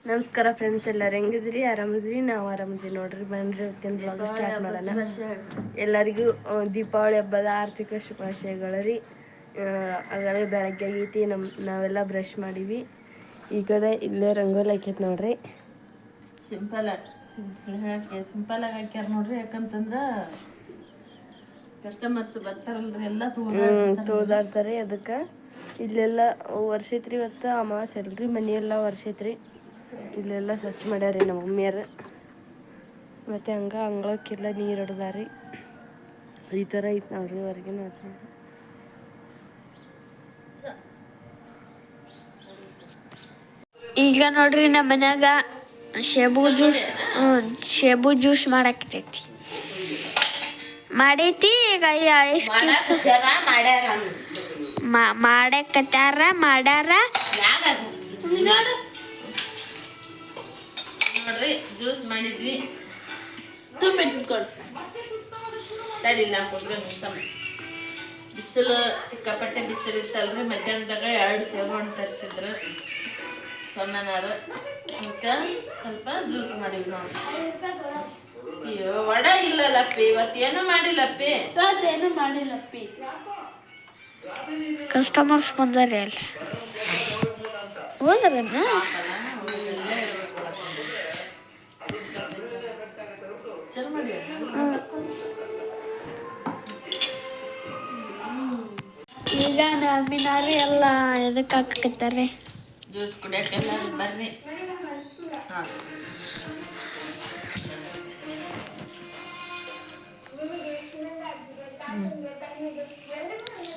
ನಮಸ್ಕಾರ ಫ್ರೆಂಡ್ಸ್, ಎಲ್ಲರೂ ಹೆಂಗಿದ್ರಿ? ಆರಾಮಿದ್ರಿ? ನಾವು ಆರಾಮಿದ್ವಿ ನೋಡ್ರಿ. ಬನ್ರಿ ಇವತ್ತಿನ ಬ್ಲಾಗ್ ಸ್ಟಾರ್ಟ್ ಮಾಡೋಣ. ಎಲ್ಲರಿಗೂ ದೀಪಾವಳಿ ಹಬ್ಬದ ಆರ್ಥಿಕ ಶುಭಾಶಯಗಳು ರೀ. ಹಾಗಾದ್ರೆ ಬೆಳಗ್ಗೆ ಆಗೈತಿ, ನಾವೆಲ್ಲ ಬ್ರಷ್ ಮಾಡೀವಿ. ಈ ಕಡೆ ಇಲ್ಲೇ ರಂಗೋಲಿ ಹಾಕೈತೆ ನೋಡ್ರಿ. ಸಿಂಪಲಾಗಿ ಹಾಕ್ಯಾರ ನೋಡ್ರಿ. ಯಾಕಂತಂದ್ರೆ ಕಸ್ಟಮರ್ಸ್ ಬರ್ತಾರಲ್ರಿ, ಎಲ್ಲ ತೊಳ್ದಾಡ್ತಾರೆ. ಅದಕ್ಕೆ ಇಲ್ಲೆಲ್ಲ ವರ್ಷ ಐತ್ರಿ. ಇವತ್ತು ಅಮಾವಾಸ್ಯೆ ಅಲ್ರಿ, ಮನೆಯೆಲ್ಲ ವರ್ಷ ಐತ್ರಿ. ಇಲ್ಲೆಲ್ಲ ಸ್ವಚ್ಛ ಮಾಡ್ಯಾರಿ ನಮ್ಮ ಮಮ್ಮಿಯರು. ಮತ್ತು ಅಂಗಳಕ್ಕೆಲ್ಲ ನೀರು ಹೊಡೆದಾರಿ. ಈ ಥರ ಐತೆ ನೋಡ್ರಿ ಹೊರಗಿನ ವಾತಾವರಣ. ಈಗ ನೋಡ್ರಿ ನಮ್ಮ ಮನ್ಯಾಗ ಶೇಬು ಜ್ಯೂಸ್ ಮಾಡಾಕತೈತಿ. ಮಾಡೈತಿ. ಈಗ ಐಸ್ ಕ್ಯೂಬ್ಸ್ ಮಾಡಕತ್ತಾರ. ಮಾಡ್ಯಾರ ನೋಡ್ರಿ. ಜ್ಯೂಸ್ ಮಾಡಿದ್ವಿ. ತುಂಬಿಟ್ಕೊಂಡು ತಡಿಲ್ಲ ಬಿಸಿಲು ಸಿಕ್ಕಾಪಟ್ಟೆ ಬಿಸಿಲು ಇತ್ತಲ್ರಿ. ಮಧ್ಯಾಹ್ನದಾಗ 2 ಸೇಬು ಹಣ್ಣು ತರಿಸಿದ್ರು ಸೊಮ್ಮನಾರು. ಅದಕ್ಕೆ ಸ್ವಲ್ಪ ಜ್ಯೂಸ್ ಮಾಡಿವಿ ನೋಡ್ರಿ. ಅಯ್ಯೋ, ವಡ ಇಲ್ಲಲ್ಲಪ್ಪಿ, ಇವತ್ತೇನು ಮಾಡಿಲ್ಲಪ್ಪಿ. ಕಸ್ಟಮರ್ಸ್ ಬಂದಾರೆ ಅಲ್ಲಿ. ಹೋದ್ರನ್ನ ಚಲೋ ಮಾಡಿ. ಈಗ ನಮ್ಮಿನಾರು ಎಲ್ಲ ಎದಕ್ಕೆ ಹಾಕಕತ್ತಾರೆ? ಜ್ಯೂಸ್ ಕುಡಿಯೋಕ್ಕೆಲ್ಲ ಬರ್ರಿ.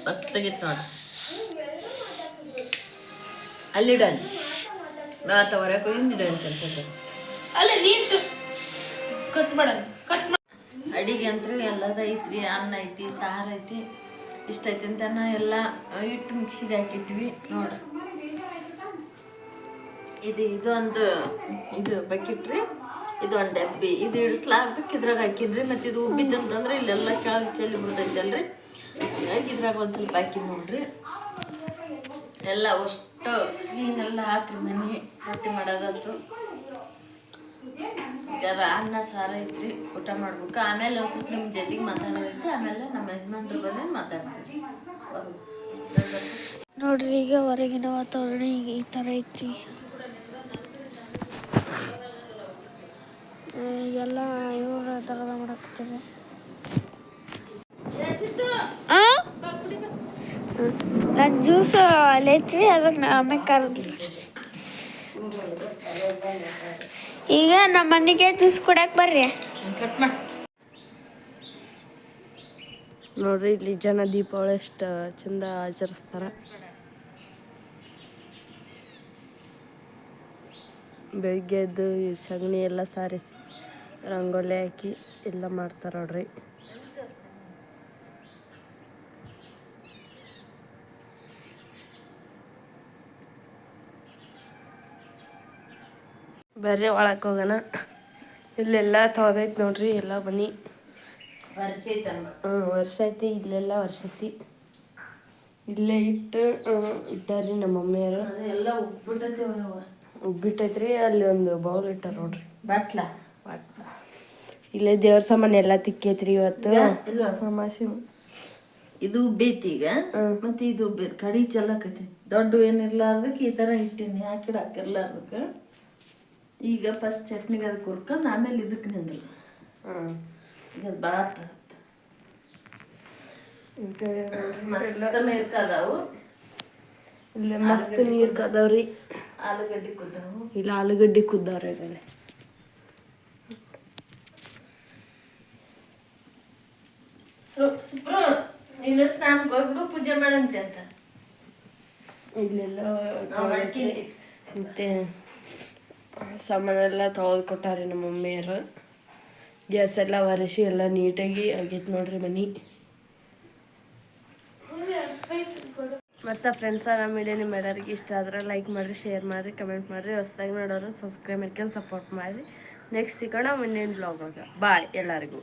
ಮಸ್ತಾಗಿತ್ತು ನೋಡಿ. ಅಲ್ಲಿಡ ಮಾತ ಹೊರಗೆ ಹಿಂದಿಡ ಅಂತ ಅಲ್ಲ ನೀರು ಕಟ್ ಮಾಡೋದು. ಅಡಿಗೆ ಅಂತೂ ಎಲ್ಲದ ಐತ್ರಿ. ಅನ್ನ ಐತಿ, ಸಾರು ಐತಿ, ಇಷ್ಟ ಐತಿ ಅಂತ ಎಲ್ಲ ಇಟ್ಟು ಮಿಕ್ಸಿಗೆ ಹಾಕಿಟ್ವಿ ನೋಡ್ರಿ. ಇದು ಬಕೆಟ್ ರೀ. ಇದು ಒಂದು ಡಬ್ಬಿ. ಇದು ಇಡಿಸ್ಲಾರ್ದಕ್ಕೆ ಇದ್ರಾಗ ಹಾಕಿದ್ರಿ. ಮತ್ತು ಇದು ಉಬ್ಬಿತ್ತಂತಂದ್ರೆ ಇಲ್ಲೆಲ್ಲ ಕೆಳಗೆ ಚೆಲ್ಲಿ ಬಿಡ್ತೈತಿ ಅಲ್ರಿ. ಹಾಗಾಗಿ ಇದ್ರಾಗ ಒಂದು ಸ್ವಲ್ಪ ಹಾಕಿ ನೋಡ್ರಿ. ಎಲ್ಲ ಅಷ್ಟು ಕ್ಲೀನೆಲ್ಲ ಹಾಕ್ರಿ. ಮನೆ ರೊಟ್ಟಿ ಮಾಡೋದಂತು ಜರ ಅನ್ನ ಸಾರು ಐತ್ರಿ. ಊಟ ಮಾಡ್ಬೇಕು. ಆಮೇಲೆ ಒಂದು ಸ್ವಲ್ಪ ನಿಮ್ಮ ಜೊತೆಗೆ ಮಾತಾಡೋದೈತಿ. ಆಮೇಲೆ ನಮ್ಮ ಯಜಮಾನ್ರು ಬಂದು ಮಾತಾಡ್ತೀವಿ ನೋಡ್ರಿ. ಈಗ ಹೊರಗಿನ ವಾತಾವರಣ ಈಗ ಈ ಥರ ಐತ್ರಿ. ಈಗೆಲ್ಲ ಇವಾಗ ತಗದ ಮಾಡಾಕ್ತಾರೆ. ನನ್ನ ಜ್ಯೂಸ್ ಅಲ್ಲೈತ್ರಿ. ಅದಕ್ಕೆ ಆಮೇಲೆ ಕರೆದ್ವಿ. ಈಗ ನಮ್ಮ ಮನೆಗೆ ಜ್ಯೂಸ್ ಕುಡಿಯಕ್ಕೆ ಬರ್ರಿ. ಕಟ್ ಮಾಡಿ ನೋಡ್ರಿ, ಇಲ್ಲಿ ಜನ ದೀಪಾವಳಿ ಎಷ್ಟು ಚಂದ ಆಚರಿಸ್ತಾರ. ಬೆಳಿಗ್ಗೆ ಎದ್ದು ಸಗಣಿ ಎಲ್ಲ ಸಾರಿಸಿ ರಂಗೋಲಿ ಹಾಕಿ ಎಲ್ಲ ಮಾಡ್ತಾರೆ ನೋಡ್ರಿ. ಬರ್ರಿ ಒಳಕ್ಕೆ ಹೋಗೋಣ. ಇಲ್ಲೆಲ್ಲ ತೊಗೊದೈತಿ ನೋಡ್ರಿ. ಎಲ್ಲ ಬನ್ನಿ. ವರ್ಷ ಐತಿ. ಇಲ್ಲೆಲ್ಲ ವರ್ಷ ಐತಿ. ಇಲ್ಲೇ ಇಟ್ಟಾರಿ ನಮ್ಮ ಮಮ್ಮಿಯರು. ಎಲ್ಲ ಉಬ್ಬಿಟ್ಟೈತ್ರಿ. ಅಲ್ಲಿ ಒಂದು ಬೌಲ್ ಇಟ್ಟಾರ ನೋಡ್ರಿ. ಬಾಟ್ಲ ಇಲ್ಲೇ ದೇವ್ರ ಸಾಮಾನು ಎಲ್ಲ ತಿಕ್ಕೈತ್ರಿ ಇವತ್ತು. ಇದು ಉಬ್ಬೈತಿ ಈಗ. ಮತ್ತೆ ಇದು ಕಡಿ ಚಲಕೈತಿ. ದೊಡ್ಡ ಏನಿರ್ಲಾರ್ದಕ್ಕೆ ಈ ಥರ ಇಟ್ಟೀನಿ. ಹಾಕಿರ್ಲಾರ್ದಕ್ಕೆ ಈಗ ಫಸ್ಟ್ ಚಟ್ನಿಗೆ ಅದಕ್ಕೆ ಹುರ್ಕೊಂಡು ಆಮೇಲೆ ಇದಕ್ಕೆ ನಿಂದ್ರಿ. ಈಗ ಅದು ಭಾಳ ಇರ್ಕದಾವು. ಇಲ್ಲ ಮಸ್ತ್ ನೀರು ಕದವ್ರಿ. ಆಲೂಗಡ್ಡೆ ಕುದ್ದಾವು. ಇಲ್ಲ ಆಲೂಗಡ್ಡೆ ಕುದ್ದಾವ್ರಿ. ಮೇಲೆ ಸುಪ್ರು ನೀನು ಸ್ನಾನ ಕೊಟ್ಟು ಪೂಜೆ ಮಾಡಂತೆ ಅಂತ ಇಲ್ಲೆಲ್ಲ ಮತ್ತೆ ಸಾಮಾನೆಲ್ಲ ತೊಳೆದು ಕೊಟ್ಟಾರೆ ನಮ್ಮ ಮಮ್ಮಿಯರು. ಗ್ಯಾಸ್ ಎಲ್ಲ ಒರೆಸಿ ಎಲ್ಲ ನೀಟಾಗಿ ಆಗೈತೆ ನೋಡ್ರಿ ಮನೆ. ಮತ್ತು ಫ್ರೆಂಡ್ಸ, ನಮ್ಮ ವಿಡಿಯೋ ನಿಮ್ಮೆಲ್ಲರಿಗೆ ಇಷ್ಟ ಆದರೆ ಲೈಕ್ ಮಾಡಿರಿ, ಶೇರ್ ಮಾಡಿರಿ, ಕಮೆಂಟ್ ಮಾಡಿರಿ. ಹೊಸದಾಗಿ ನೋಡೋರು ಸಬ್ಸ್ಕ್ರೈಬ್ ಮಾಡ್ಕೊಂಡು ಸಪೋರ್ಟ್ ಮಾಡಿರಿ. ನೆಕ್ಸ್ಟ್ ಸಿಗೋಣ ಮುಂದಿನ ಬ್ಲಾಗ್. ಬಾಯ್ ಎಲ್ಲರಿಗೂ.